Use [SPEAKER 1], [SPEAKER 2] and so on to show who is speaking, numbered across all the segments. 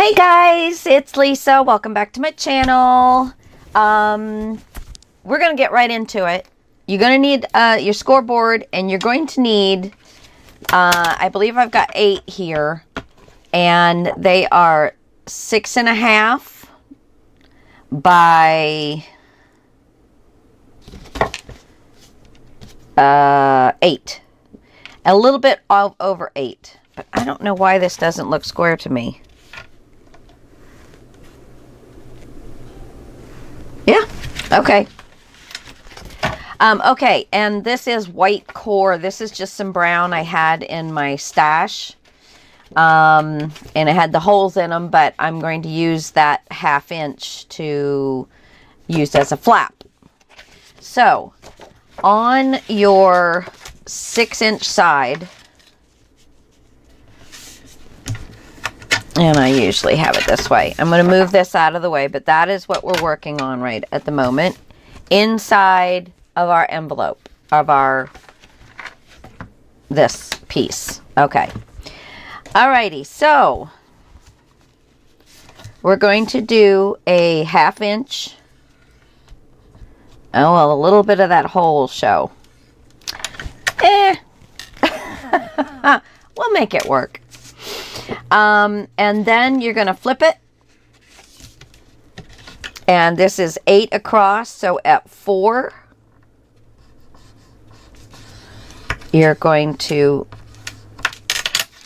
[SPEAKER 1] Hey guys, it's Lisa. Welcome back to my channel. We're going to get right into it. You're going to need your scoreboard, and you're going to need, I believe I've got 8 here, and they are 6.5 by 8. A little bit over 8, but I don't know why this doesn't look square to me. Yeah, okay. Okay, and this is white core. This is just some brown I had in my stash. And it had the holes in them, but I'm going to use that 1/2 inch to use as a flap. So, on your 6-inch side, and I usually have it this way. I'm going to move this out of the way, but that is what we're working on right at the moment. Inside of our envelope, of this piece. Okay. Alrighty, so we're going to do a 1/2 inch. Oh, well, a little bit of that hole show. We'll make it work. And then you're going to flip it. And this is 8 across, so at 4, you're going to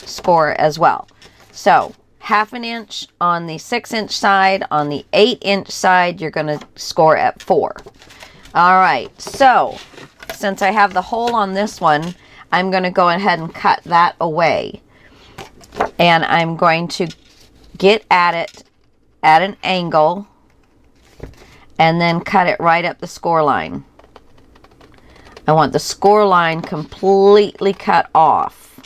[SPEAKER 1] score as well. So, 1/2 inch on the 6-inch side. On the 8-inch side, you're going to score at 4. All right, so since I have the hole on this one, I'm going to go ahead and cut that away. And I'm going to get at it at an angle and then cut it right up the score line. I want the score line completely cut off.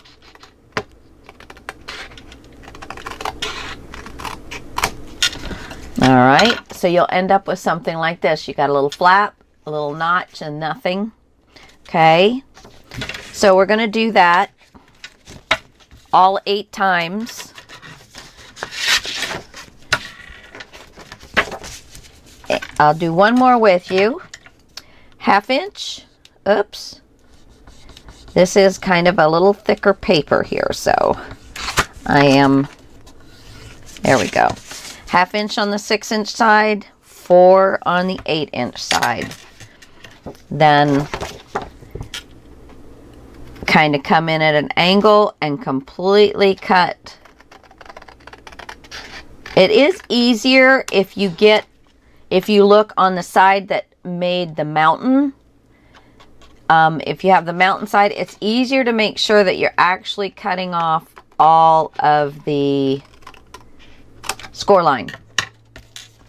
[SPEAKER 1] All right, so you'll end up with something like this. You got a little flap, a little notch, and nothing. Okay, so we're going to do that all 8 times. I'll do one more with you. 1/2 inch. Oops. This is kind of a little thicker paper here, so there we go. 1/2 inch on the 6-inch side, 4 on the 8-inch side. Then kind of come in at an angle and completely cut. It is easier if you look on the side that made the mountain. If you have the mountain side, it's easier to make sure that you're actually cutting off all of the score line.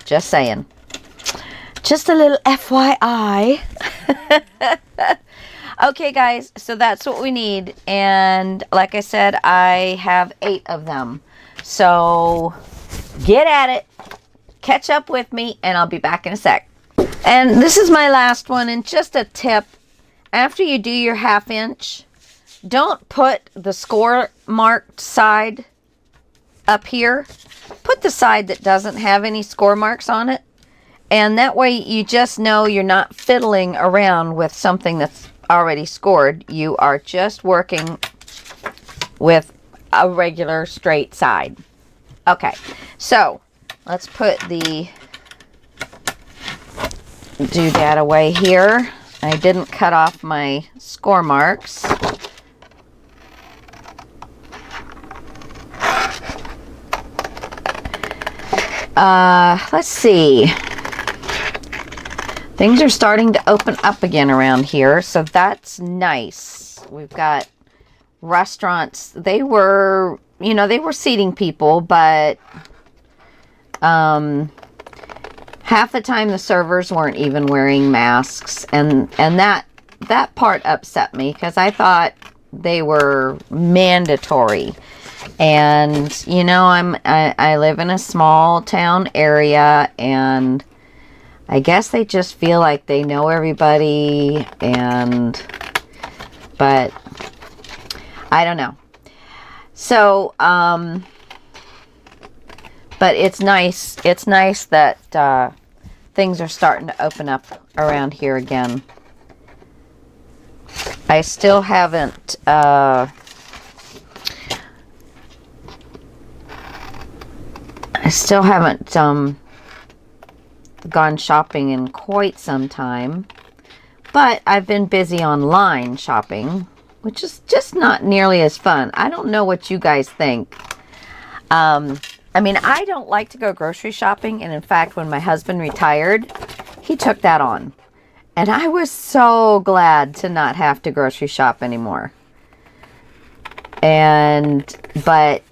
[SPEAKER 1] Just saying. Just a little FYI. Okay, guys, so that's what we need. And like I said, I have 8 of them. So get at it. Catch up with me, and I'll be back in a sec. And this is my last one, and just a tip. After you do your 1/2 inch, don't put the score marked side up here. Put the side that doesn't have any score marks on it. And that way you just know you're not fiddling around with something that's already scored. You are just working with a regular straight side. Okay, so let's put the doodad away here. I didn't cut off my score marks. Let's see. Things are starting to open up again around here, so that's nice. We've got restaurants. They were seating people, but half the time the servers weren't even wearing masks, and that part upset me because I thought they were mandatory. And I live in a small town area, and I guess they just feel like they know everybody, but I don't know. So But it's nice. It's nice that things are starting to open up around here again. I still haven't gone shopping in quite some time, but I've been busy online shopping, which is just not nearly as fun. I don't know what you guys think. I mean, I don't like to go grocery shopping, and in fact, when my husband retired, he took that on. And I was so glad to not have to grocery shop anymore. But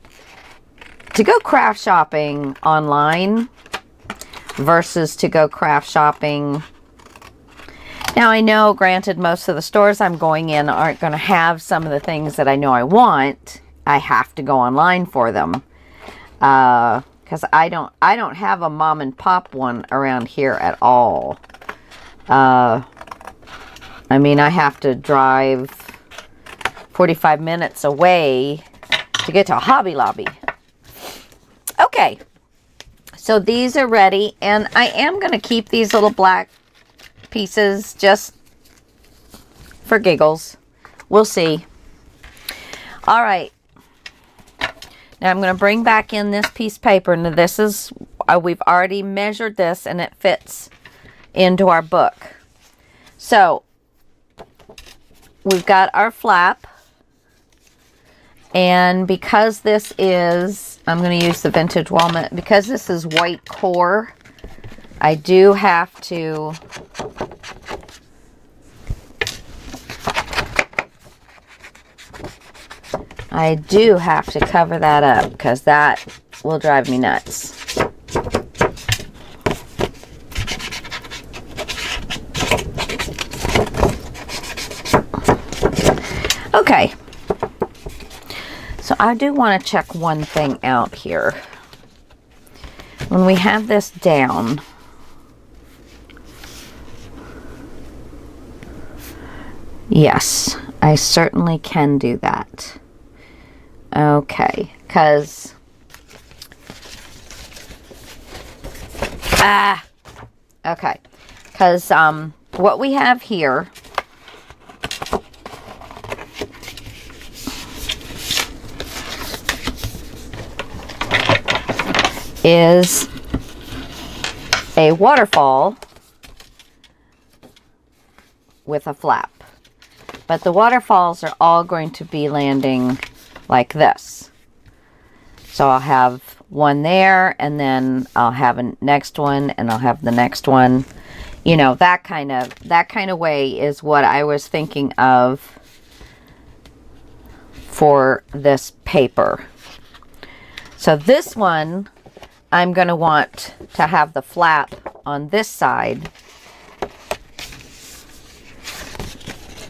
[SPEAKER 1] to go craft shopping online versus to go craft shopping. Now, I know, granted, most of the stores I'm going in aren't going to have some of the things that I know I want. I have to go online for them. Because I don't have a mom and pop one around here at all. I mean, I have to drive 45 minutes away to get to a Hobby Lobby. Okay, so these are ready, and I am going to keep these little black pieces just for giggles. We'll see. All right. Now I'm going to bring back in this piece of paper. Now this is, we've already measured this and it fits into our book. So we've got our flap. And because this is, I'm going to use the vintage walnut, because this is white core, I do have to cover that up, because that will drive me nuts. Okay. So I do want to check one thing out here. When we have this down, yes, I certainly can do that. Okay, because okay, because what we have here is a waterfall with a flap, but the waterfalls are all going to be landing like this. So I'll have one there, and then I'll have a next one, and I'll have the next one. You know, that kind of way is what I was thinking of for this paper. So this one, I'm going to want to have the flap on this side.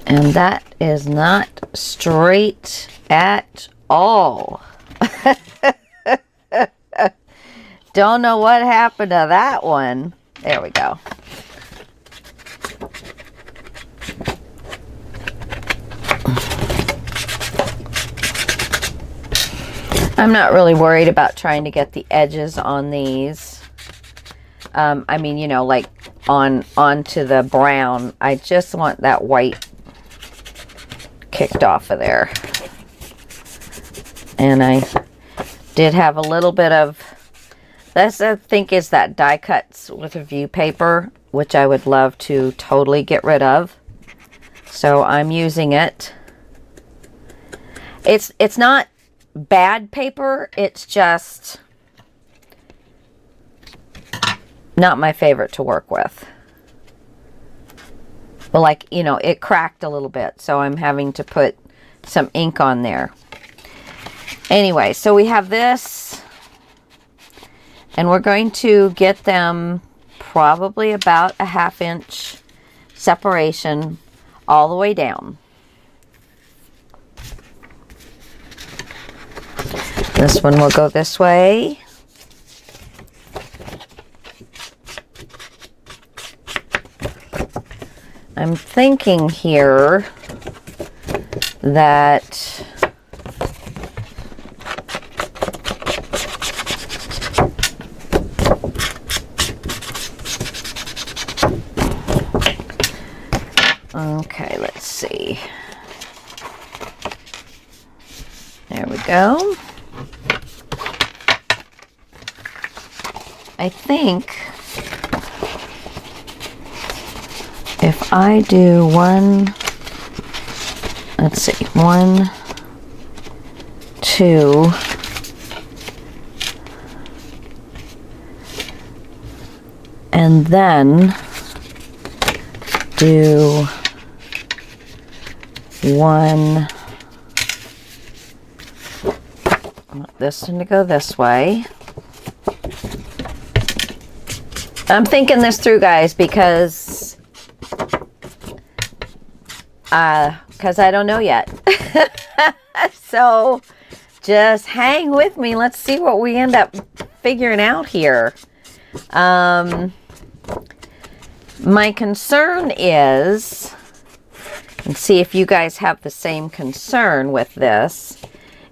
[SPEAKER 1] And that is not straight at all. Don't know what happened to that one. There we go. I'm not really worried about trying to get the edges on these. I mean, you know, like onto the brown. I just want that white kicked off of there. And I did have a little bit of, this I think is that die cuts with a view paper, which I would love to totally get rid of. So I'm using it. It's not bad paper, it's just not my favorite to work with. Well, like, you know, it cracked a little bit, so I'm having to put some ink on there. Anyway, so we have this, and we're going to get them probably about a 1/2 inch separation all the way down. This one will go this way. I'm thinking here that see. There we go. I think if I do one, let's see, 1, 2, and then do 1, I want this one to go this way. I'm thinking this through, guys, because I don't know yet. So just hang with me. Let's see what we end up figuring out here. My concern is, and see if you guys have the same concern with this,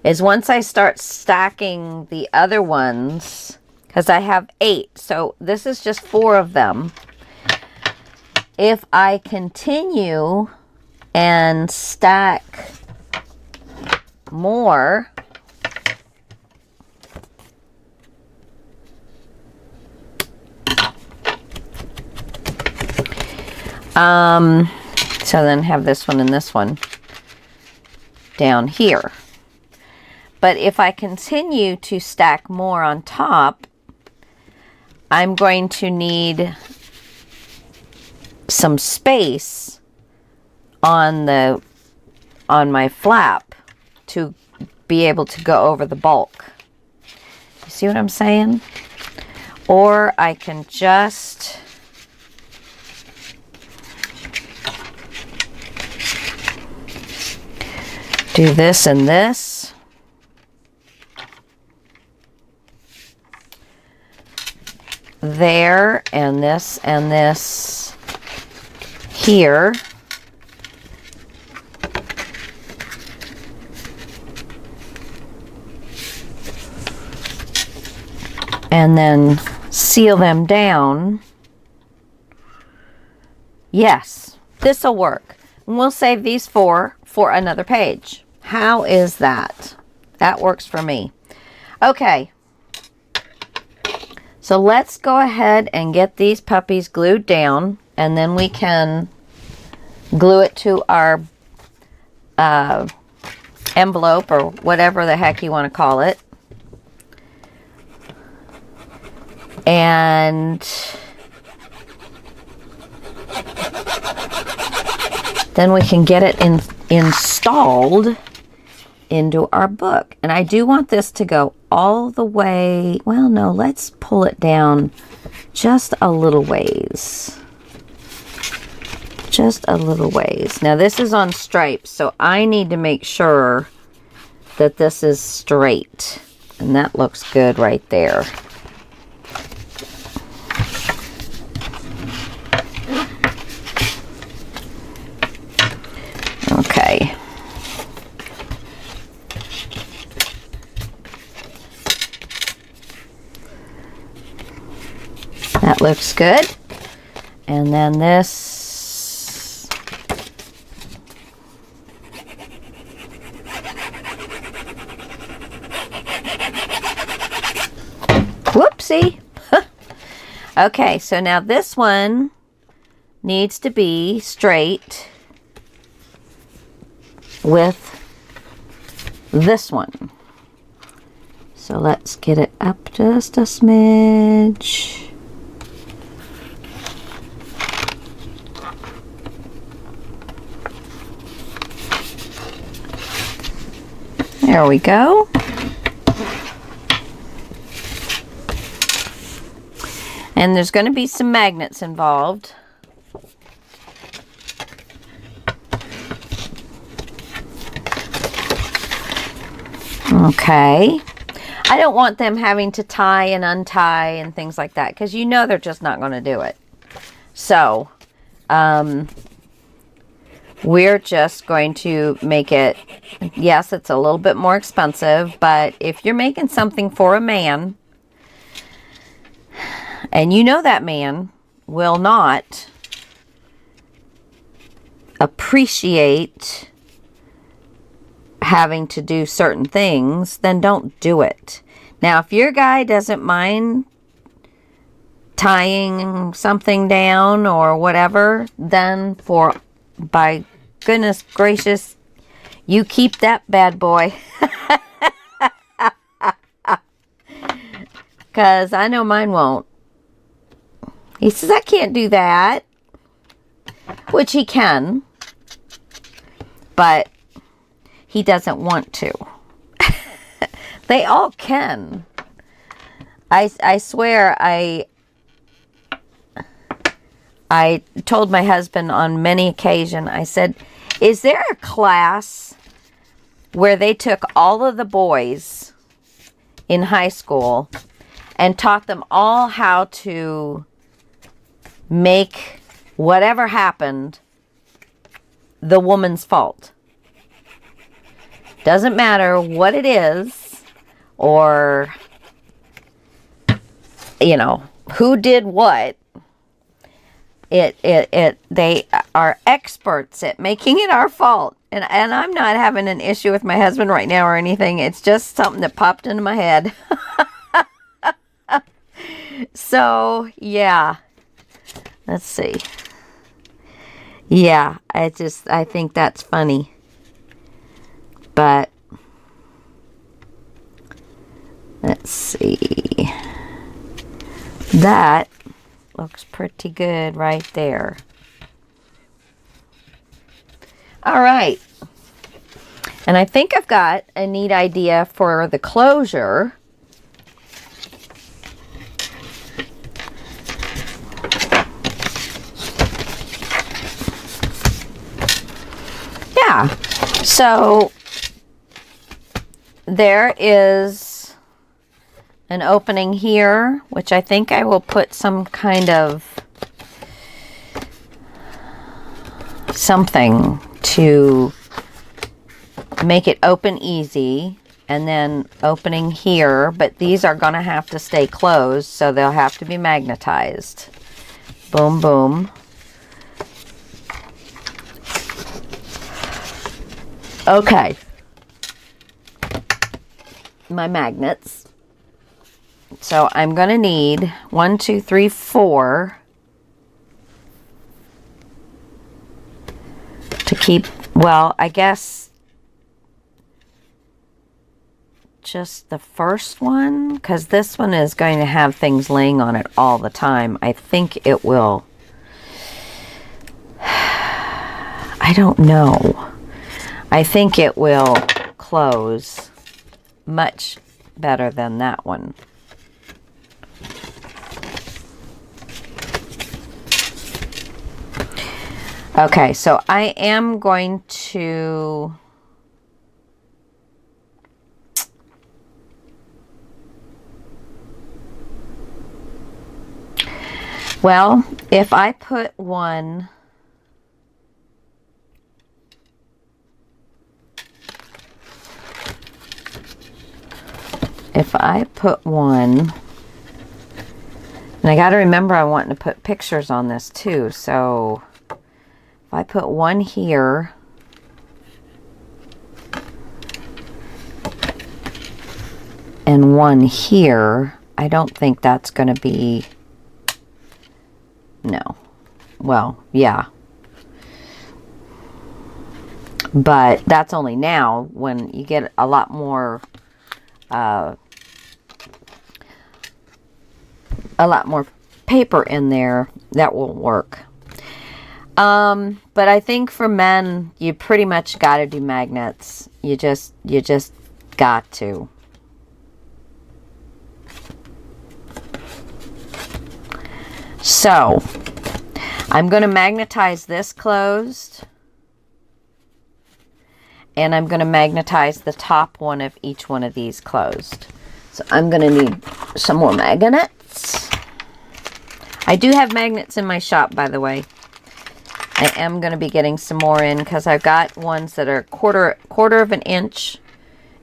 [SPEAKER 1] is once I start stacking the other ones, because I have 8, so this is just 4 of them. If I continue and stack more, so then have this one and this one down here. But if I continue to stack more on top, I'm going to need some space on my flap to be able to go over the bulk. You see what I'm saying? Or I can just do this and this. There, and this here. And then seal them down. Yes, this will work. And we'll save these 4 for another page. How is that? That works for me. Okay. So let's go ahead and get these puppies glued down, and then we can glue it to our envelope or whatever the heck you want to call it. And then we can get it installed into our book. And I do want this to go all the way. Well, no, let's pull it down just a little ways. Just a little ways. Now this is on stripes, so I need to make sure that this is straight. And that looks good right there. Okay. That looks good. And then this. Whoopsie. Okay, so now this one needs to be straight with this one. So let's get it up just a smidge. There we go. And there's going to be some magnets involved. Okay. I don't want them having to tie and untie and things like that, because you know they're just not going to do it. So, we're just going to make it, yes, it's a little bit more expensive, but if you're making something for a man, and you know that man will not appreciate having to do certain things, then don't do it. Now, if your guy doesn't mind tying something down or whatever, then by goodness gracious, you keep that bad boy. Because I know mine won't. He says, I can't do that. Which he can. But he doesn't want to. They all can. I swear, I told my husband on many occasions, I said, is there a class where they took all of the boys in high school and taught them all how to make whatever happened the woman's fault? Doesn't matter what it is, or, you know, who did what. They are experts at making it our fault. And I'm not having an issue with my husband right now or anything. It's just something that popped into my head. So, yeah. Let's see. Yeah, I think that's funny. But, let's see. That looks pretty good right there. All right. And I think I've got a neat idea for the closure. Yeah. So there is an opening here, which I think I will put some kind of something to make it open easy, and then opening here, but these are going to have to stay closed, so they'll have to be magnetized. Boom, boom. Okay. My magnets. So I'm going to need 1, 2, 3, 4 to keep, well, I guess just the first one, because this one is going to have things laying on it all the time. I think it will. I don't know. I think it will close much better than that one. Okay, so I am going to well, if I put one and I got to remember I want to put pictures on this too, so if I put one here and one here, I don't think that's going to be, no. Well, yeah. But that's only now. When you get a lot more paper in there, that won't work. But I think for men, you pretty much got to do magnets. You just got to. So, I'm going to magnetize this closed. And I'm going to magnetize the top one of each one of these closed. So I'm going to need some more magnets. I do have magnets in my shop, by the way. I am going to be getting some more in because I've got ones that are quarter of an inch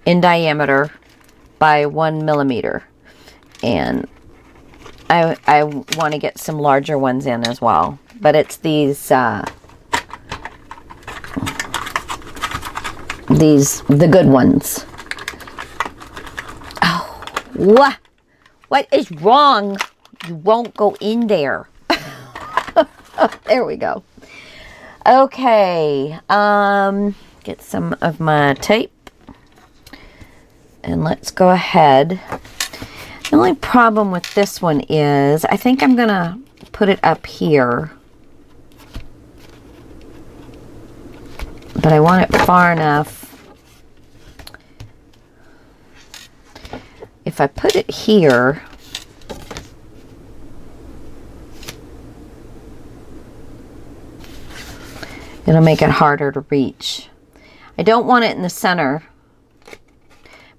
[SPEAKER 1] in diameter by 1 millimeter. And I want to get some larger ones in as well. But it's these the good ones. Oh, what is wrong? You won't go in there. There we go. Okay, get some of my tape. And let's go ahead. The only problem with this one is I think I'm going to put it up here. But I want it far enough. If I put it here, it'll make it harder to reach. I don't want it in the center. I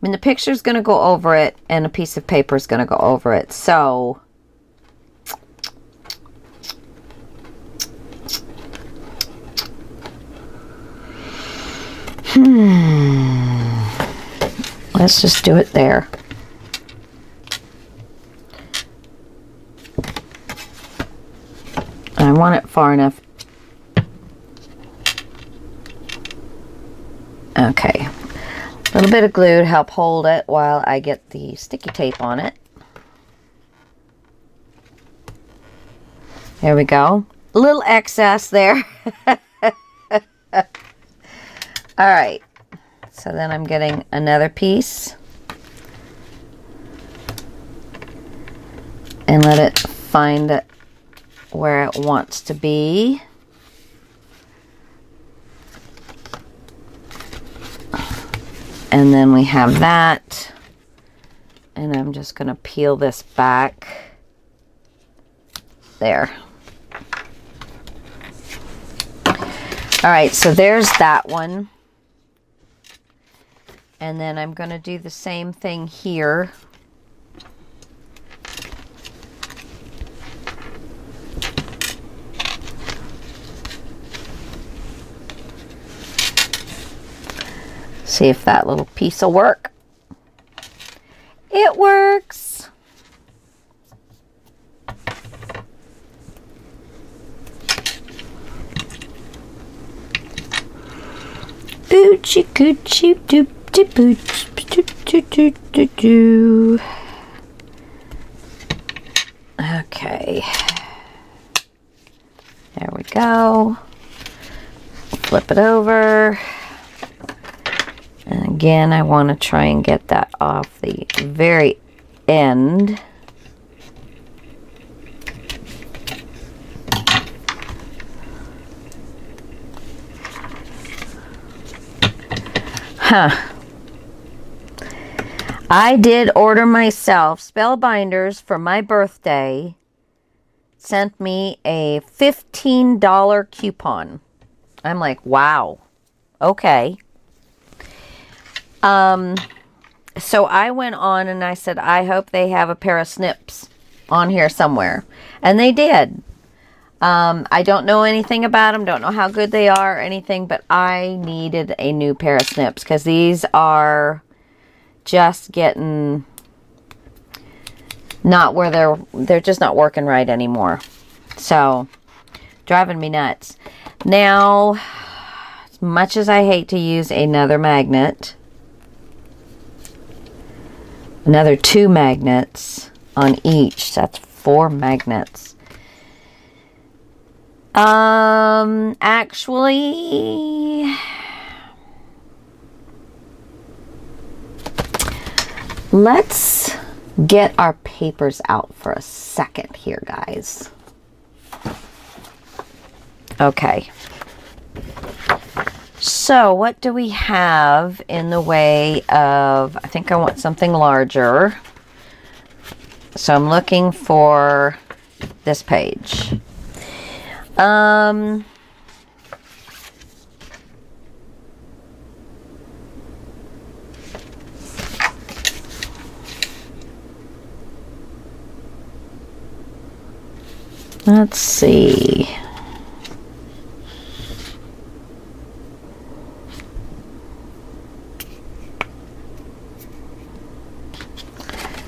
[SPEAKER 1] mean, the picture's going to go over it, and a piece of paper is going to go over it. So, let's just do it there. I want it far enough. Okay. A little bit of glue to help hold it while I get the sticky tape on it. There we go. A little excess there. All right. So then I'm getting another piece. And let it find it where it wants to be. And then we have that. And I'm just going to peel this back. There. All right, so there's that one. And then I'm going to do the same thing here. See if that little piece will work. It works. Oochie coochie doop doop booch doop doop doop doop doo. Okay. There we go. Flip it over. And again, I want to try and get that off the very end. I did order myself spellbinders for my birthday. Sent me a $15 coupon. I'm like, wow. Okay. So I went on and I said, I hope they have a pair of snips on here somewhere. And they did. I don't know anything about them. Don't know how good they are or anything. But I needed a new pair of snips. Because these are just getting not where they're just not working right anymore. So, driving me nuts. Now, as much as I hate to use another magnet, another 2 magnets on each. That's 4 magnets. Actually, let's get our papers out for a second here, guys. Okay. So what do we have in the way of, I think I want something larger. So I'm looking for this page. Let's see.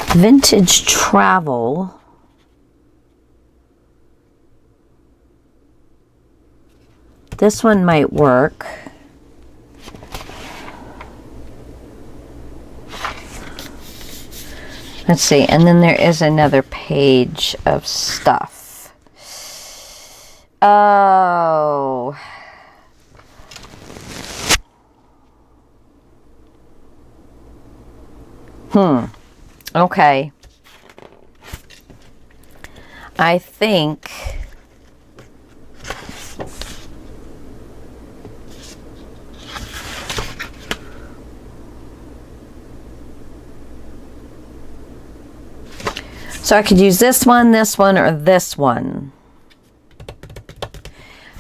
[SPEAKER 1] Vintage travel. This one might work. Let's see, and then there is another page of stuff. Oh. Okay. I think so I could use this one, or this one.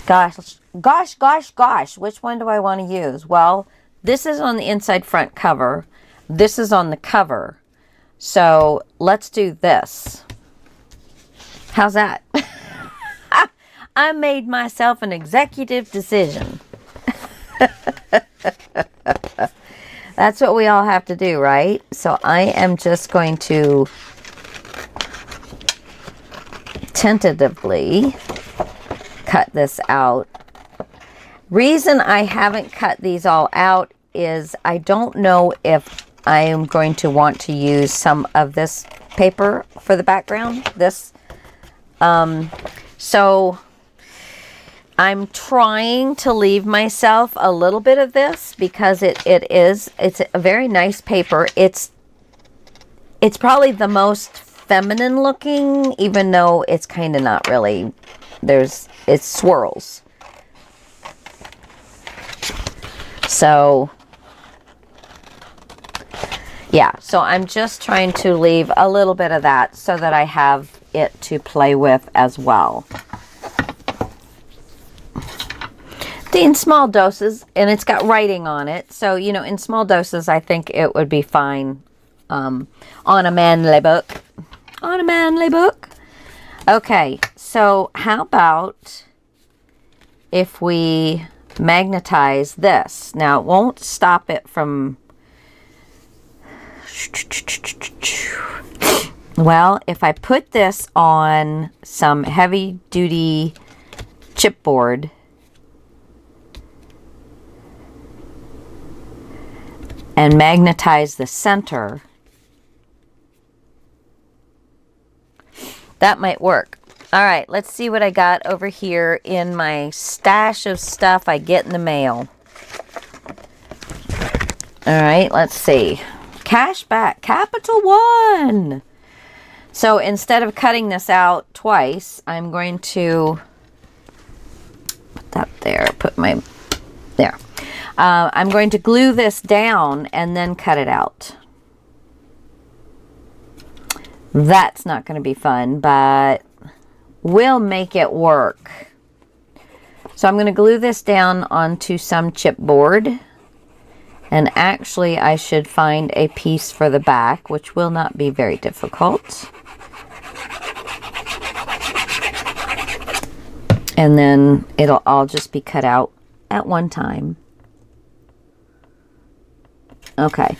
[SPEAKER 1] Gosh. Which one do I want to use? Well, this is on the inside front cover. This is on the cover. So let's do this. How's that? I made myself an executive decision. That's what we all have to do, right? So I am just going to tentatively cut this out. Reason I haven't cut these all out is I don't know if I am going to want to use some of this paper for the background. This. So I'm trying to leave myself a little bit of this because it's a very nice paper. It's probably the most feminine looking, even though it's kind of not really. It swirls. So yeah, so I'm just trying to leave a little bit of that so that I have it to play with as well. In small doses, and it's got writing on it, so you know, in small doses I think it would be fine on a manly book. On a manly book. Okay, so how about if we magnetize this? Now it won't stop it from... Well, if I put this on some heavy duty chipboard and magnetize the center, that might work. All right, let's see what I got over here in my stash of stuff I get in the mail. All right, let's see. Cashback, Capital One. So instead of cutting this out twice, I'm going to put that there, there. I'm going to glue this down and then cut it out. That's not going to be fun, but we'll make it work. So I'm going to glue this down onto some chipboard. And actually, I should find a piece for the back, which will not be very difficult. And then it'll all just be cut out at one time. Okay.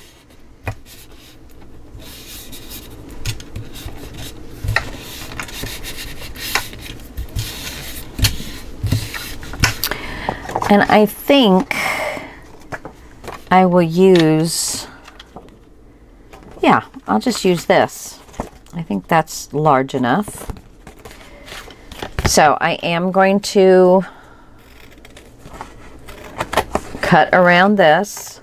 [SPEAKER 1] And I think I will use, yeah, I'll just use this. I think that's large enough. So I am going to cut around this.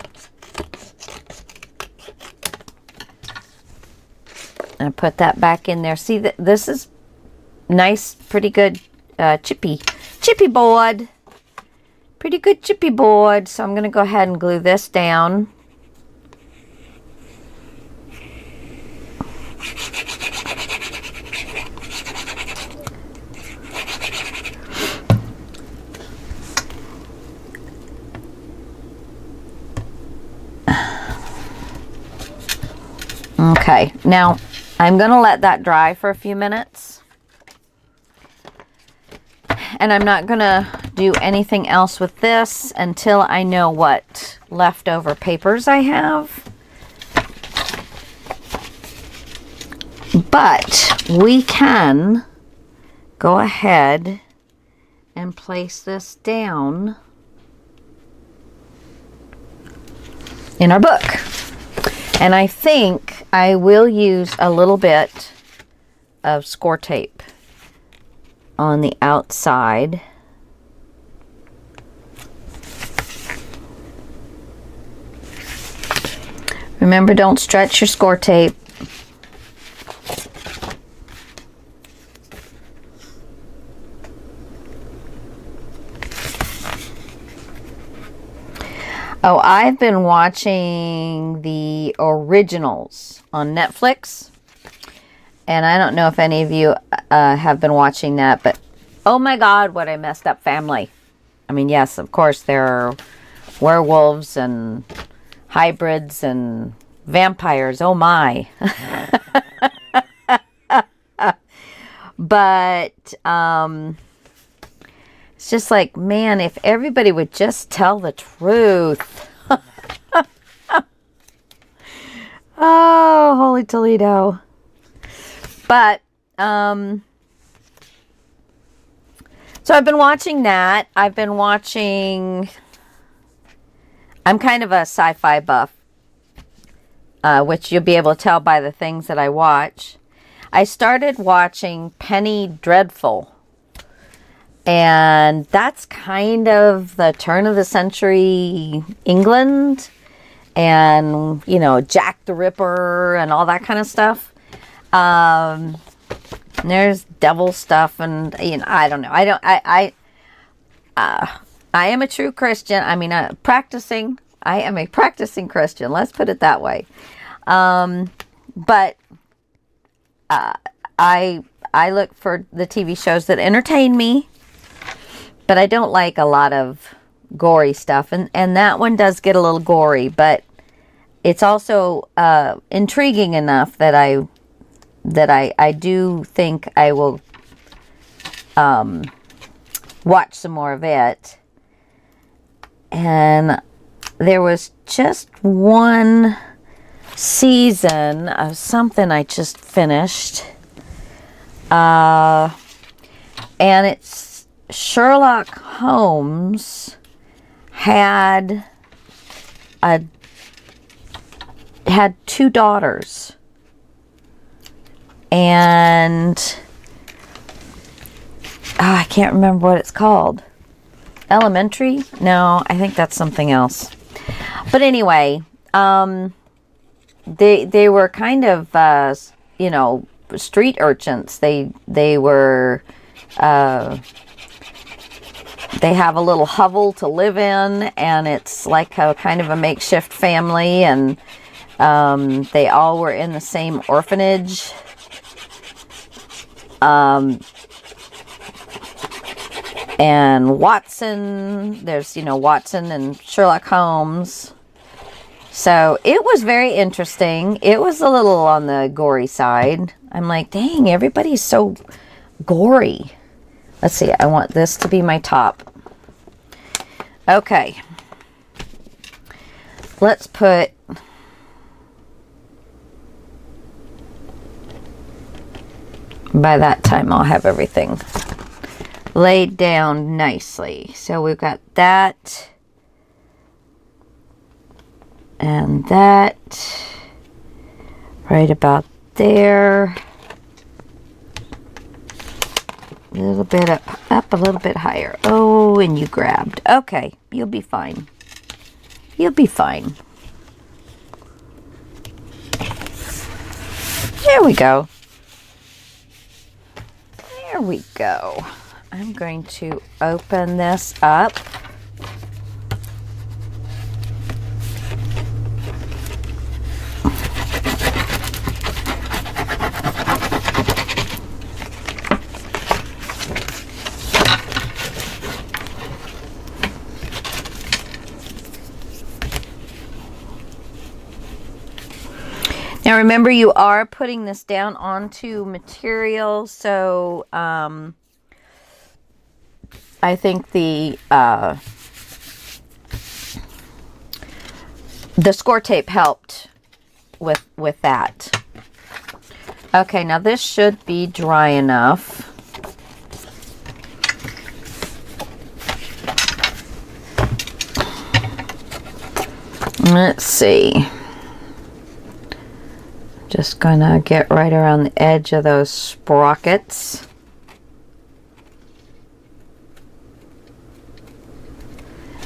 [SPEAKER 1] And put that back in there. See, this is nice, pretty good chippy board. Pretty good chippy board. So I'm going to go ahead and glue this down. Okay, now I'm going to let that dry for a few minutes. And I'm not going to do anything else with this until I know what leftover papers I have. But we can go ahead and place this down in our book. And I think I will use a little bit of score tape on the outside. Remember, don't stretch your score tape. Oh, I've been watching the originals on Netflix. And I don't know if any of you have been watching that, but oh my God, what a messed up family. I mean, yes, of course, there are werewolves and hybrids and vampires. Oh my. But it's just like, man, if everybody would just tell the truth. Oh, holy Toledo. But, so I've been watching that. I've been watching, I'm kind of a sci-fi buff, which you'll be able to tell by the things that I watch. I started watching Penny Dreadful. And that's kind of the turn of the century England. And, you know, Jack the Ripper and all that kind of stuff. There's devil stuff, and you know, I don't know. I am a true Christian. I mean, I am a practicing Christian. Let's put it that way. But I look for the TV shows that entertain me, but I don't like a lot of gory stuff, and that one does get a little gory, but it's also intriguing enough that I do think I will watch some more of it. And there was just one season of something I just finished. And it's Sherlock Holmes had two daughters. And I can't remember what it's called. Elementary? No, I think that's something else. But anyway, they were kind of you know, street urchins. They were they have a little hovel to live in, and it's like a kind of a makeshift family, and they all were in the same orphanage. And Watson, there's, you know, Watson and Sherlock Holmes. So it was very interesting. It was a little on the gory side. I'm like, dang, everybody's so gory. Let's see, I want this to be my top. Okay. Let's put... By that time, I'll have everything laid down nicely. So we've got that and that right about there. A little bit up a little bit higher. Oh, and you grabbed. Okay, you'll be fine. You'll be fine. There we go. There we go. I'm going to open this up. Now remember, you are putting this down onto material, so I think the score tape helped with that. Okay, now this should be dry enough. Let's see. Just gonna get right around the edge of those sprockets.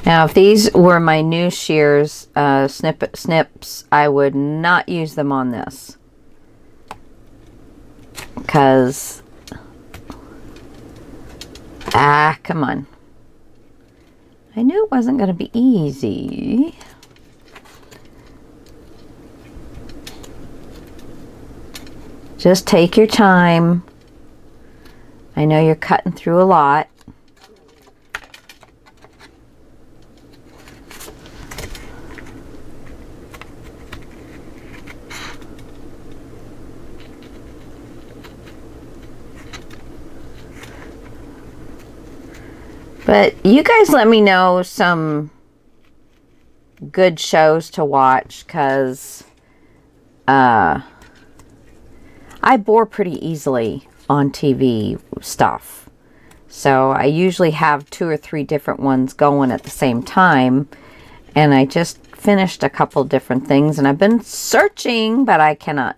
[SPEAKER 1] Now, if these were my new shears, snips, I would not use them on this. Because, come on. I knew it wasn't going to be easy. Just take your time. I know you're cutting through a lot. But you guys let me know some good shows to watch, because I bore pretty easily on TV stuff. So I usually have 2 or 3 different ones going at the same time. And I just finished a couple different things, and I've been searching, but I cannot.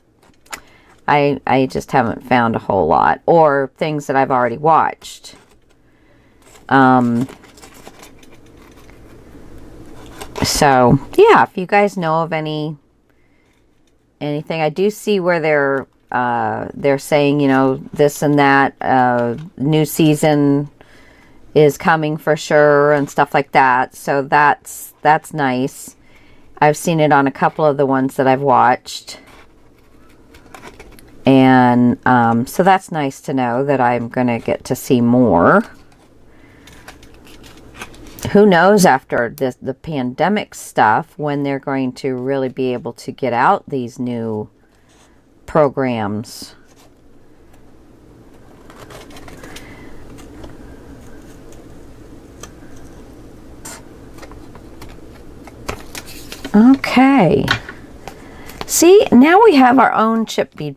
[SPEAKER 1] I just haven't found a whole lot, or things that I've already watched. So yeah, if you guys know of anything, I do see where they're saying, you know, this and that, new season is coming for sure and stuff like that. So that's nice. I've seen it on a couple of the ones that I've watched. And, so that's nice to know that I'm going to get to see more. Who knows after the pandemic stuff when they're going to really be able to get out these new programs. Okay. See, now we have our own chipboard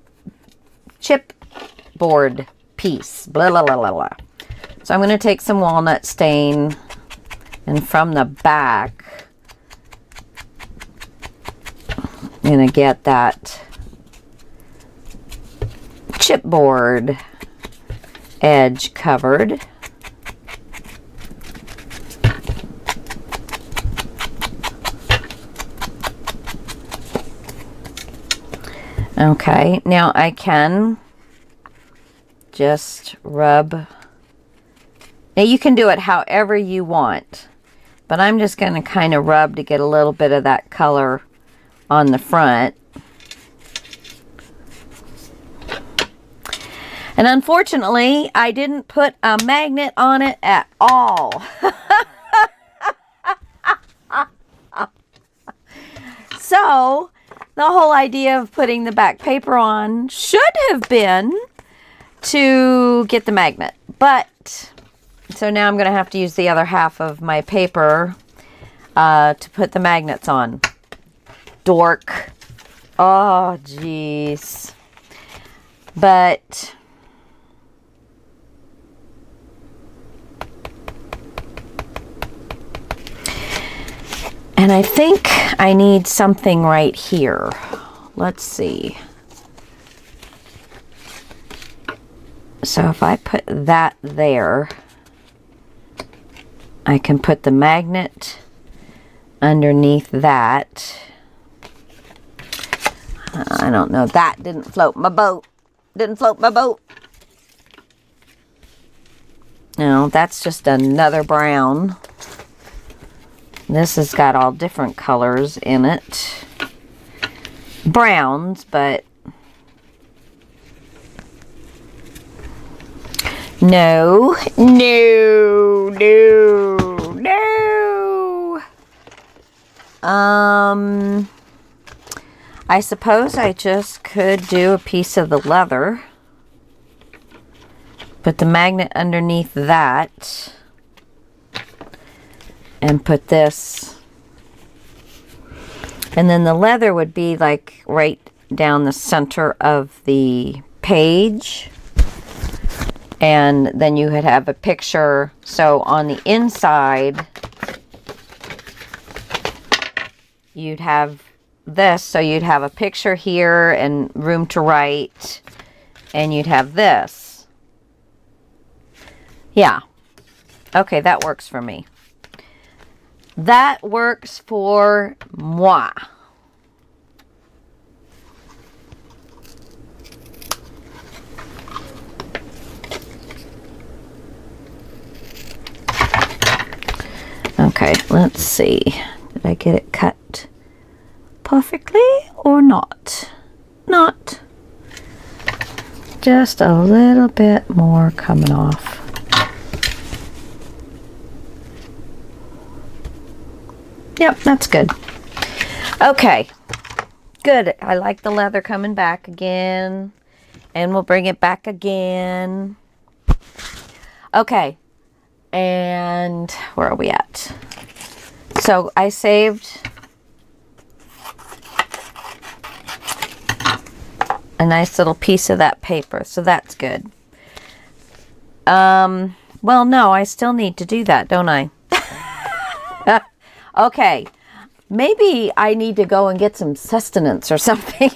[SPEAKER 1] piece. Blah, blah, blah, blah, blah. So I'm going to take some walnut stain. And from the back, I'm going to get that chipboard edge covered. Okay, now I can just rub. Now you can do it however you want. But I'm just going to kind of rub to get a little bit of that color on the front. And unfortunately, I didn't put a magnet on it at all. So, the whole idea of putting the back paper on should have been to get the magnet. But so now I'm going to have to use the other half of my paper to put the magnets on. Dork. Oh, jeez. But and I think I need something right here. Let's see. So if I put that there, I can put the magnet underneath that. I don't know. That didn't float my boat. Didn't float my boat. No, that's just another brown. This has got all different colors in it. Browns, but no, no, no, no. I suppose I just could do a piece of the leather. Put the magnet underneath that. And put this. And then the leather would be like right down the center of the page. And then you would have a picture. So on the inside, you'd have this, so you'd have a picture here and room to write, and you'd have this. Yeah. Okay, that works for me. That works for moi. Okay, let's see. Did I get it cut perfectly or not? Not. Just a little bit more coming off. Yep, that's good. Okay, good. I like the leather coming back again. And we'll bring it back again. Okay. And where are we at? So I saved a nice little piece of that paper. So that's good. Well, no, I still need to do that, don't I? Okay. Maybe I need to go and get some sustenance or something.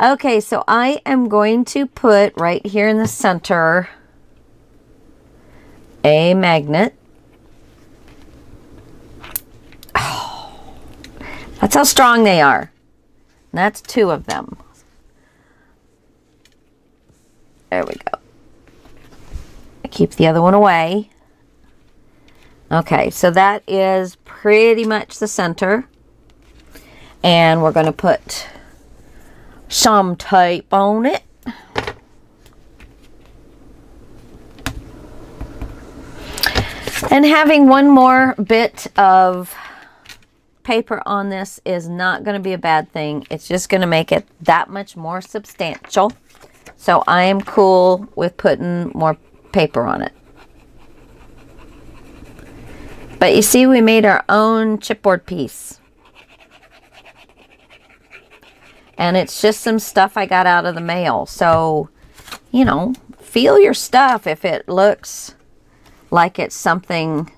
[SPEAKER 1] Okay, so I am going to put right here in the center a magnet. Oh, that's how strong they are. And that's 2 of them. There we go. I keep the other one away. Okay, so that is pretty much the center. And we're going to put some tape on it. And having one more bit of paper on this is not going to be a bad thing. It's just going to make it that much more substantial. So I am cool with putting more paper on it. But you see, we made our own chipboard piece. And it's just some stuff I got out of the mail. So, you know, feel your stuff if it looks like it's something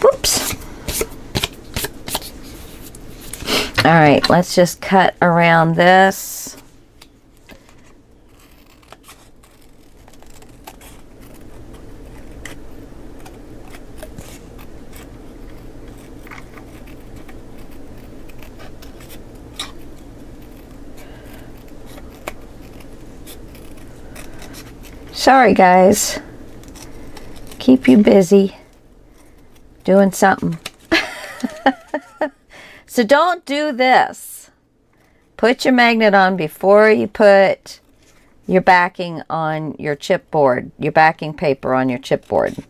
[SPEAKER 1] whoops. All right, let's just cut around this. Sorry, guys. Keep you busy doing something. So don't do this. Put your magnet on before you put your backing on your chipboard, your backing paper on your chipboard.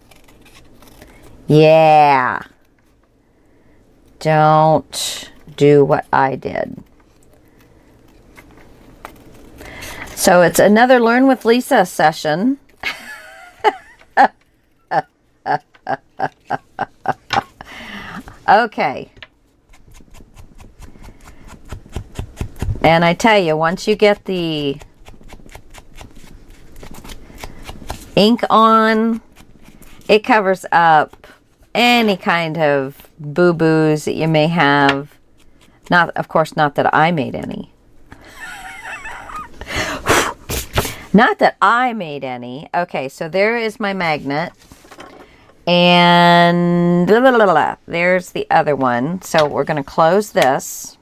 [SPEAKER 1] Yeah. Don't do what I did. So it's another Learn with Lisa session. Okay. And I tell you, once you get the ink on, it covers up any kind of boo-boos that you may have. Not, of course, not that I made any. Not that I made any. Okay, so there is my magnet. And blah, blah, blah, blah. There's the other one. So we're going to close this.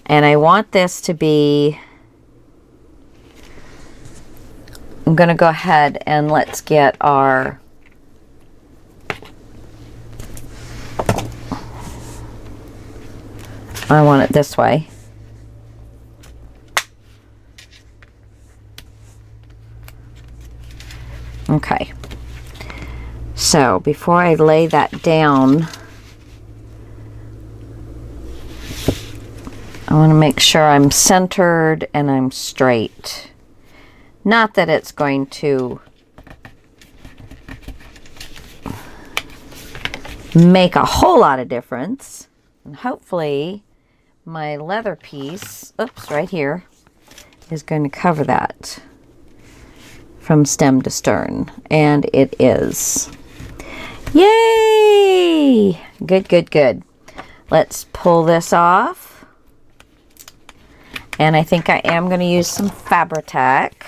[SPEAKER 1] And I want this to be... I'm going to go ahead and let's get our... I want it this way. Okay. So before I lay that down, I want to make sure I'm centered and I'm straight. Not that it's going to make a whole lot of difference. And hopefully my leather piece, oops, right here, is going to cover that from stem to stern. And it is. Yay! Good, good, good. Let's pull this off. And I think I am going to use some Fabri-Tac.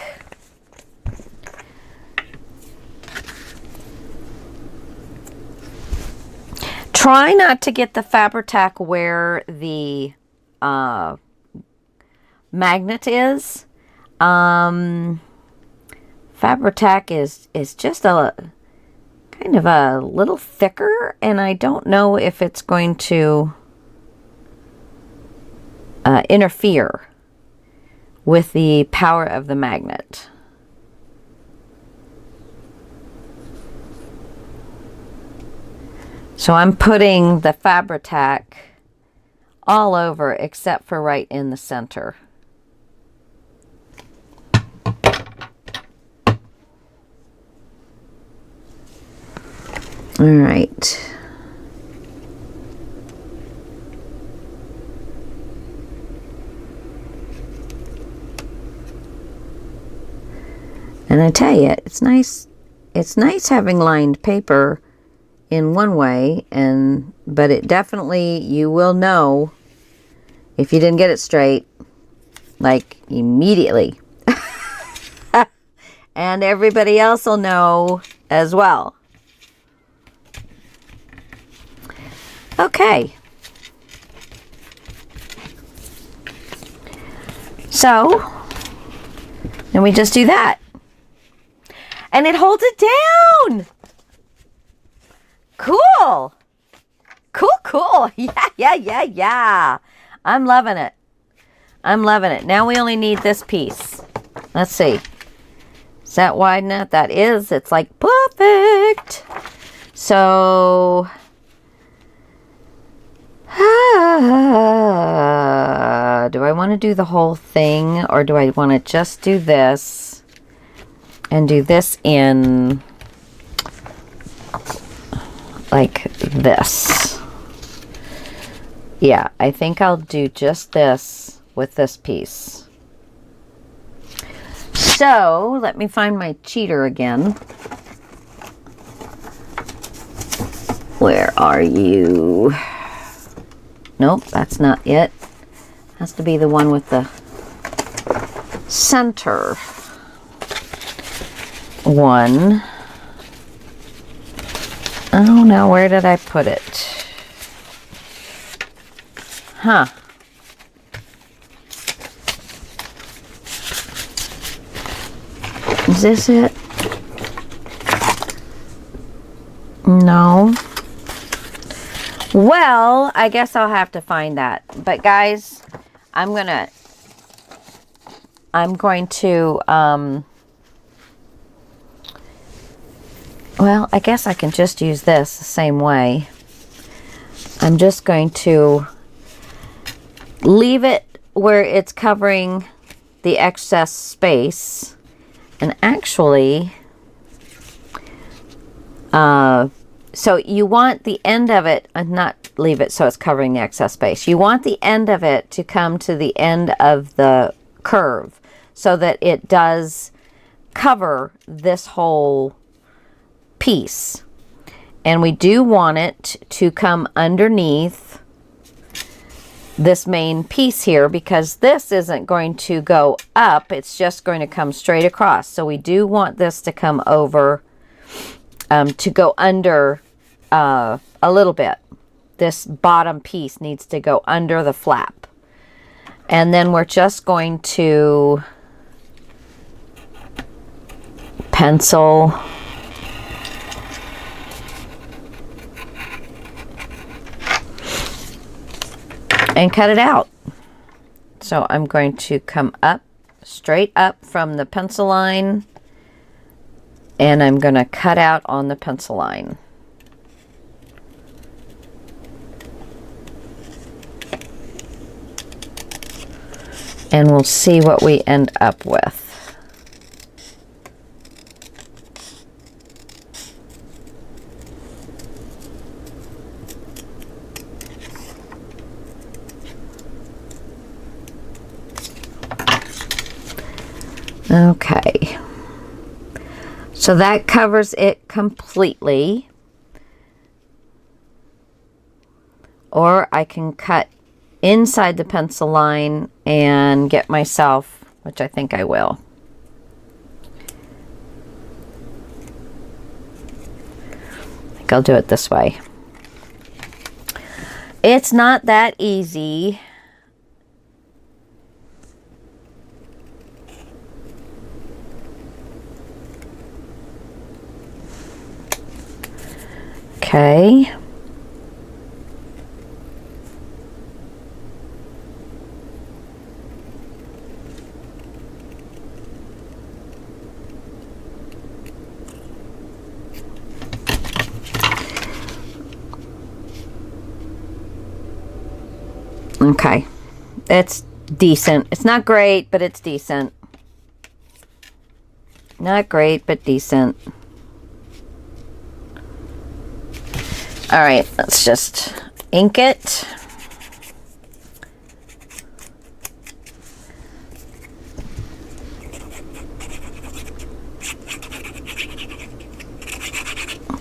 [SPEAKER 1] Try not to get the Fabri-Tac where the magnet is. Fabri-Tac is just a kind of a little thicker, and I don't know if it's going to interfere with the power of the magnet. So I'm putting the Fabri-Tac all over except for right in the center. All right. And I tell you, it's nice. It's nice having lined paper in one way, but it definitely, you will know if you didn't get it straight, like immediately. And everybody else will know as well. Okay. So, then we just do that. And it holds it down. Cool. Cool, cool. Yeah. I'm loving it. I'm loving it. Now we only need this piece. Let's see. Is that wide enough? That is. It's like perfect. So, do I want to do the whole thing, or do I want to just do this and do this in like this? Yeah, I think I'll do just this with this piece. So let me find my cheater again. Where are you? Nope, that's not it. Has to be the one with the center one. Oh, now where did I put it? Huh. Is this it? No. Well, I guess I'll have to find that. But guys, I'm going to, well, I guess I can just use this the same way. I'm just going to leave it where it's covering the excess space. And actually, so you want the end of it, not leave it so it's covering the excess space. You want the end of it to come to the end of the curve so that it does cover this whole piece. And we do want it to come underneath this main piece here, because this isn't going to go up, it's just going to come straight across. So we do want this to come over, to go under a little bit. This bottom piece needs to go under the flap. And then we're just going to pencil and cut it out. So I'm going to come up, straight up from the pencil line, and I'm going to cut out on the pencil line. And we'll see what we end up with. Okay. So that covers it completely. Or I can cut inside the pencil line and get myself, which I think I will. I think I'll do it this way. It's not that easy. Okay. Okay. It's decent. It's not great, but it's decent. Not great, but decent. All right, let's just ink it.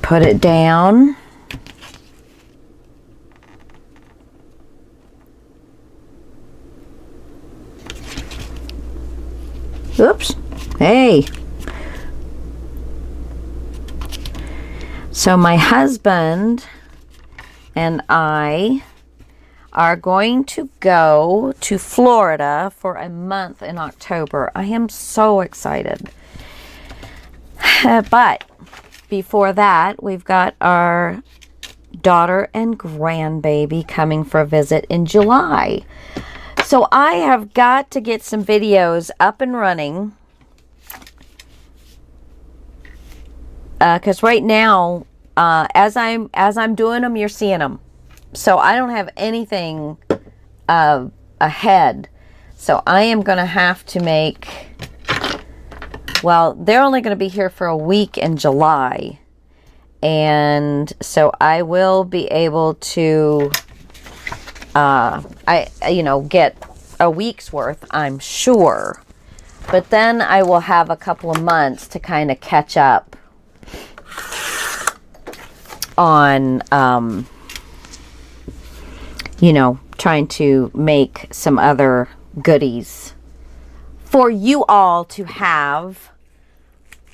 [SPEAKER 1] Put it down. Oops. Hey. So my husband and I are going to go to Florida for a month in October. I am so excited. But before that, we've got our daughter and grandbaby coming for a visit in July. So I have got to get some videos up and running. Because right now, as I'm doing them, you're seeing them. So I don't have anything ahead. So I am going to have to make, well, they're only going to be here for a week in July. And so I will be able to, get a week's worth, I'm sure. But then I will have a couple of months to kind of catch up on, trying to make some other goodies for you all to have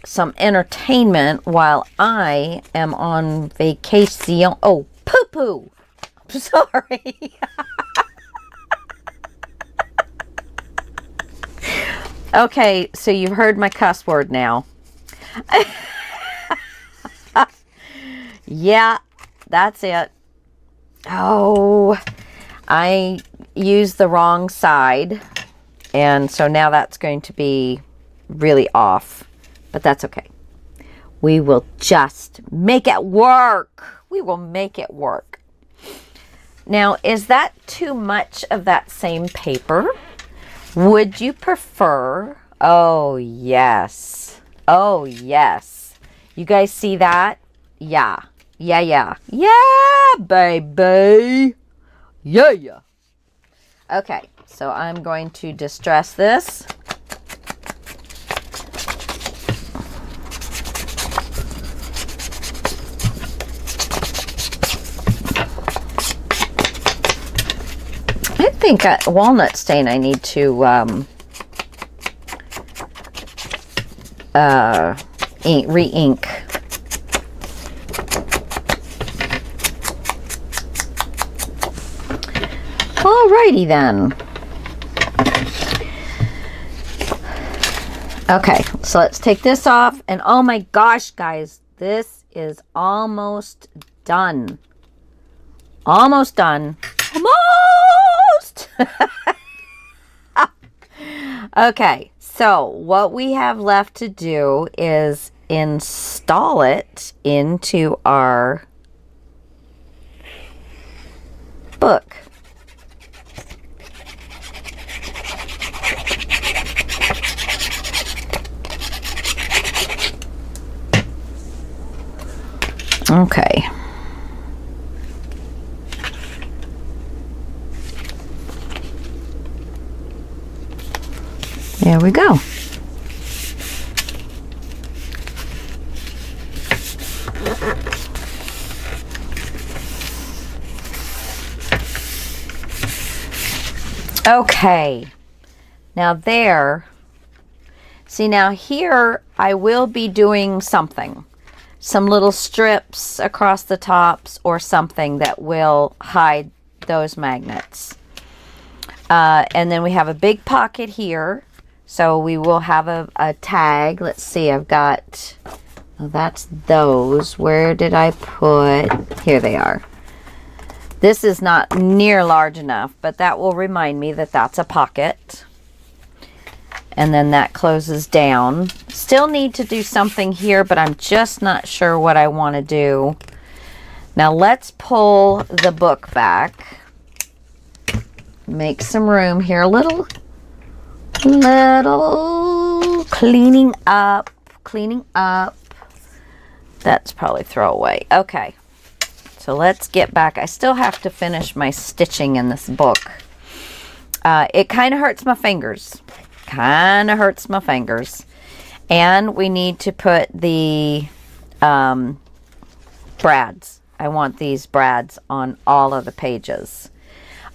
[SPEAKER 1] some entertainment while I am on vacation. Oh, poo-poo. I'm sorry. Okay, so you've heard my cuss word now. Yeah, that's it. Oh, I used the wrong side. And so now that's going to be really off. But that's okay. We will just make it work. We will make it work. Now, is that too much of that same paper? Would you prefer? Oh, yes. Oh, yes. You guys see that? Yeah. Yeah, yeah. Yeah, baby. Yeah, yeah. Okay, so I'm going to distress this. I think walnut stain I need to re-ink. Alrighty then. Okay, so let's take this off. And oh my gosh, guys, this is almost done. Almost done. Almost! Okay, so what we have left to do is install it into our book. Okay. There we go. Okay, now there, see now here I will be doing something, some little strips across the tops or something that will hide those magnets. And then we have a big pocket here, so we will have a tag. Let's see, I've got, well, that's those. Where did I put, here they are. This is not near large enough, but that will remind me that that's a pocket. And then that closes down. Still need to do something here, but I'm just not sure what I want to do. Now let's pull the book back. Make some room here. A little cleaning up. That's probably throwaway. Okay. So let's get back. I still have to finish my stitching in this book. It kind of hurts my fingers. And we need to put the brads. I want these brads on all of the pages.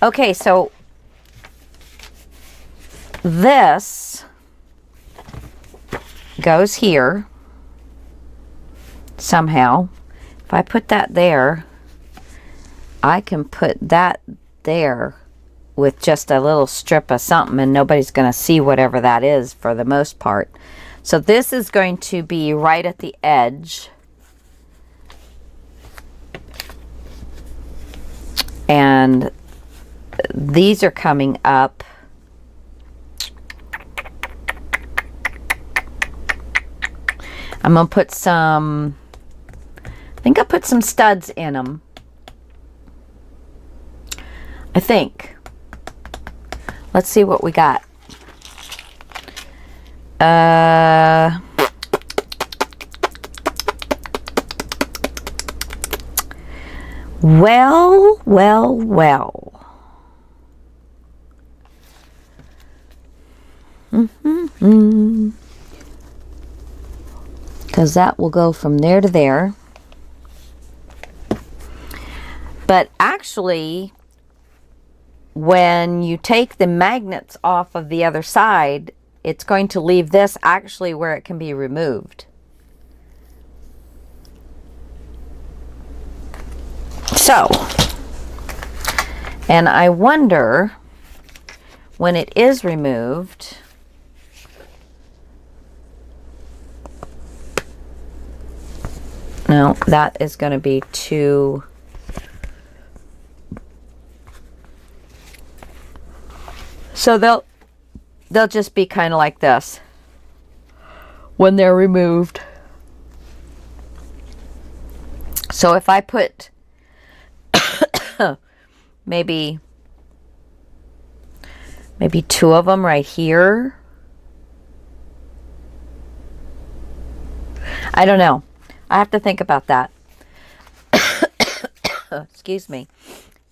[SPEAKER 1] Okay, so this goes here somehow. If I put that there, I can put that there with just a little strip of something, and nobody's going to see whatever that is for the most part. So this is going to be right at the edge. And these are coming up. I'm going to put some, I think I put some studs in them. I think. Let's see what we got. Well. Because that will go from there to there. But actually, when you take the magnets off of the other side, it's going to leave this actually where it can be removed. So, and I wonder when it is removed, no, that is going to be too, so they'll just be kind of like this when they're removed. So if I put maybe two of them right here, I don't know. I have to think about that. Excuse me.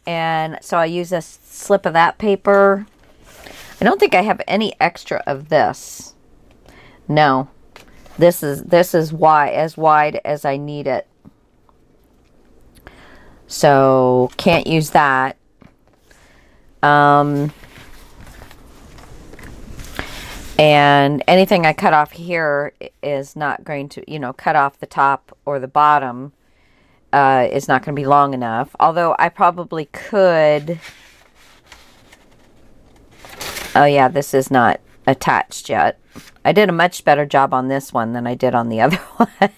[SPEAKER 1] And so I use a slip of that paper. I don't think I have any extra of this. No. This is wide, as wide as I need it. So can't use that. And anything I cut off here is not going to, cut off the top or the bottom. Is not going to be long enough. Although I probably could. Oh yeah, this is not attached yet. I did a much better job on this one than I did on the other one.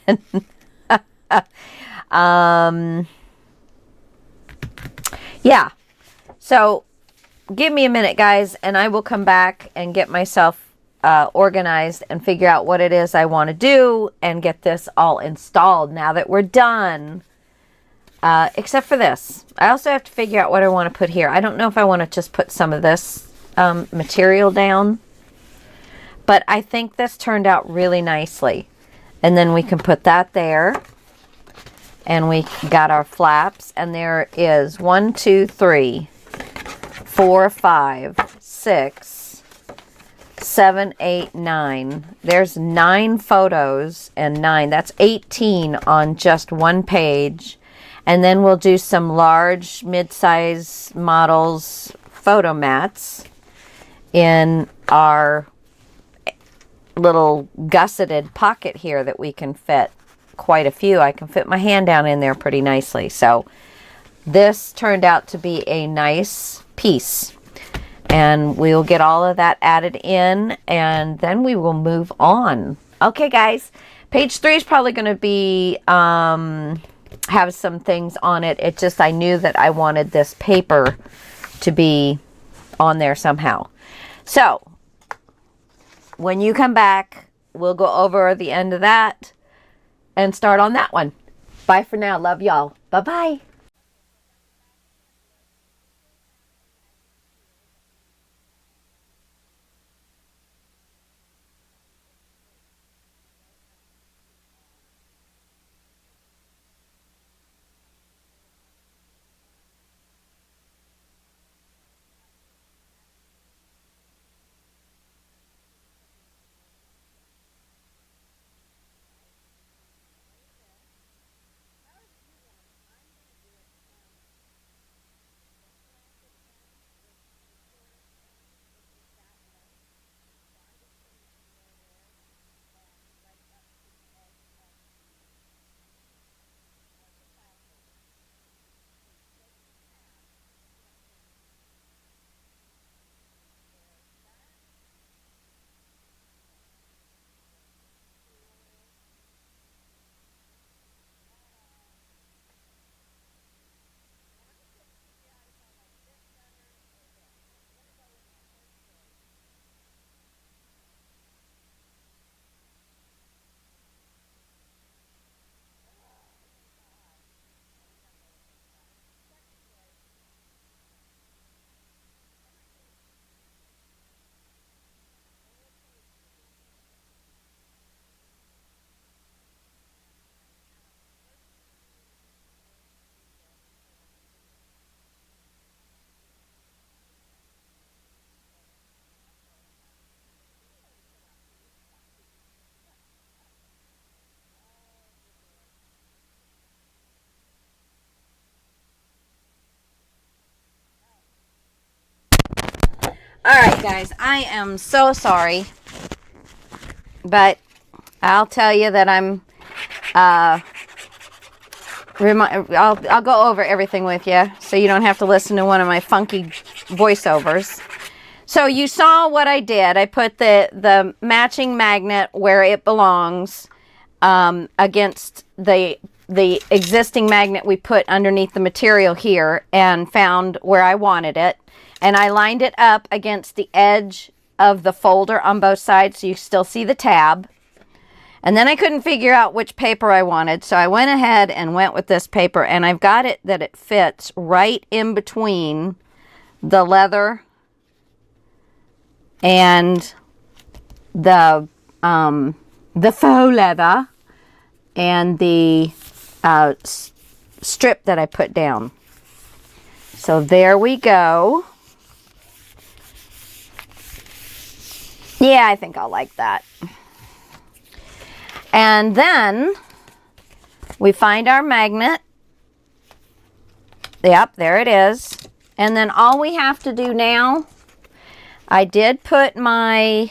[SPEAKER 1] Yeah. So give me a minute, guys, and I will come back and get myself organized and figure out what it is I want to do and get this all installed now that we're done. Except for this. I also have to figure out what I want to put here. I don't know if I want to just put some of this material down. But I think this turned out really nicely. And then we can put that there. And we got our flaps. And there is 1, 2, 3, 4, 5, 6, 7, 8, 9. There's 9 photos and 9. That's 18 on just one page. And then we'll do some large, mid-size models photo mats. in our little gusseted pocket here that we can fit quite a few. I can fit my hand down in there pretty nicely. So this turned out to be a nice piece. And we'll get all of that added in, and then we will move on. Okay, guys. Page 3 is probably going to be, have some things on it. It just, I knew that I wanted this paper to be on there somehow. So, when you come back, we'll go over the end of that and start on that one. Bye for now. Love y'all. Bye-bye. Alright, guys, I am so sorry, but I'll tell you that I'll go over everything with you so you don't have to listen to one of my funky voiceovers. So you saw what I did. I put the matching magnet where it belongs against the existing magnet we put underneath the material here, and found where I wanted it. And I lined it up against the edge of the folder on both sides so you still see the tab. And then I couldn't figure out which paper I wanted, so I went ahead and went with this paper, and I've got it that it fits right in between the leather and the faux leather and the strip that I put down. So there we go. Yeah, I think I'll like that. And then we find our magnet. Yep, there it is. And then all we have to do now, I did put my,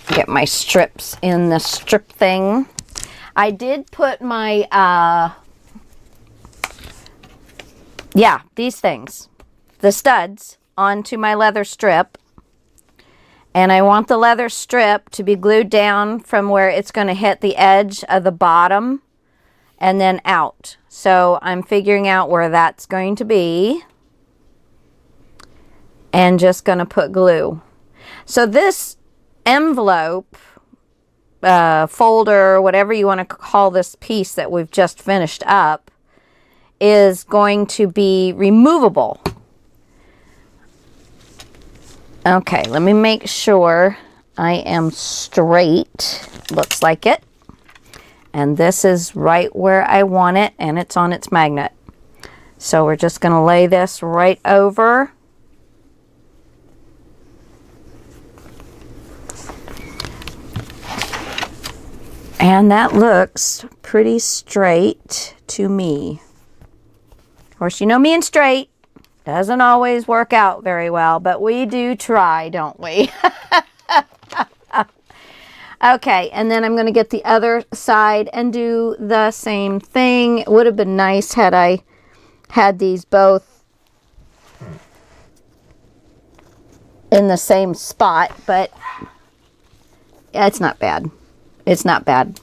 [SPEAKER 1] get my strips in the strip thing. I did put my, yeah, these things, the studs, onto my leather strip. And I want the leather strip to be glued down from where it's going to hit the edge of the bottom and then out. So I'm figuring out where that's going to be and just going to put glue. So this envelope, folder, whatever you want to call this piece that we've just finished up, is going to be removable. Okay, let me make sure I am straight. Looks like it. And this is right where I want it, and it's on its magnet. So we're just going to lay this right over. And that looks pretty straight to me. Of course, you know me and straight Doesn't always work out very well, but we do try, don't we? Okay, and then I'm going to get the other side and do the same thing. It would have been nice had I had these both in the same spot, but it's not bad. It's not bad.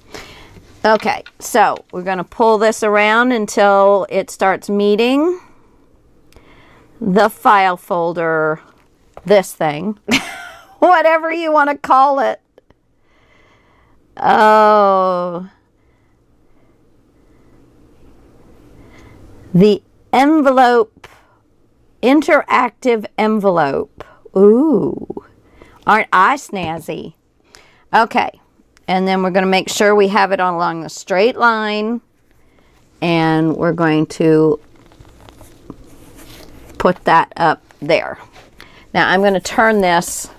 [SPEAKER 1] Okay, so we're going to pull this around until it starts meeting the file folder, this thing, whatever you want to call it. Oh, the envelope, interactive envelope. Ooh, aren't I snazzy? Okay, and then we're going to make sure we have it on along the straight line, and we're going to put that up there. Now I'm going to turn this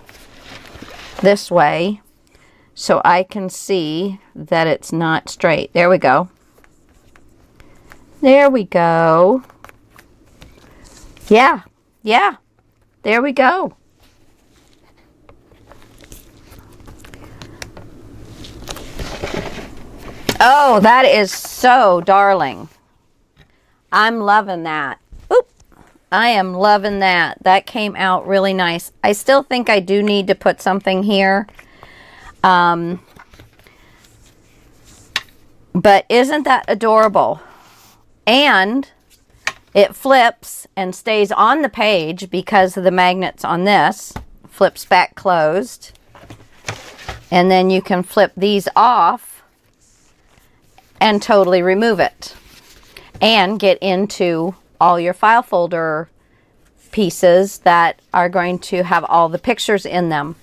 [SPEAKER 1] way so I can see that it's not straight. There we go. There we go. Yeah, yeah, there we go. Oh, that is so darling. I'm loving that. Oop. I am loving that. That came out really nice. I still think I do need to put something here. But isn't that adorable? And it flips and stays on the page because of the magnets on this. Flips back closed. And then you can flip these off and totally remove it. And get into all your file folder pieces that are going to have all the pictures in them.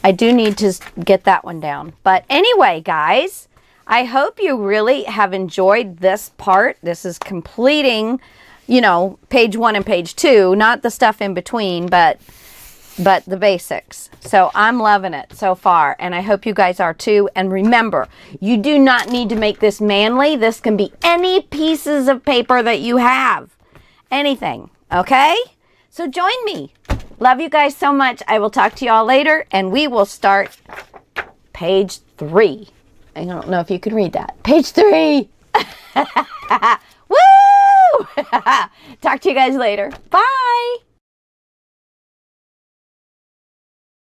[SPEAKER 1] I do need to get that one down. But anyway, guys, I hope you really have enjoyed this part. This is completing, you know, page 1 and page 2, not the stuff in between, but the basics. So I'm loving it so far, and I hope you guys are too. And remember, you do not need to make this manly. This can be any pieces of paper that you have. Anything, okay? So join me. Love you guys so much. I will talk to you all later, and we will start page 3. I don't know if you can read that. Page 3. Woo! Talk to you guys later. Bye.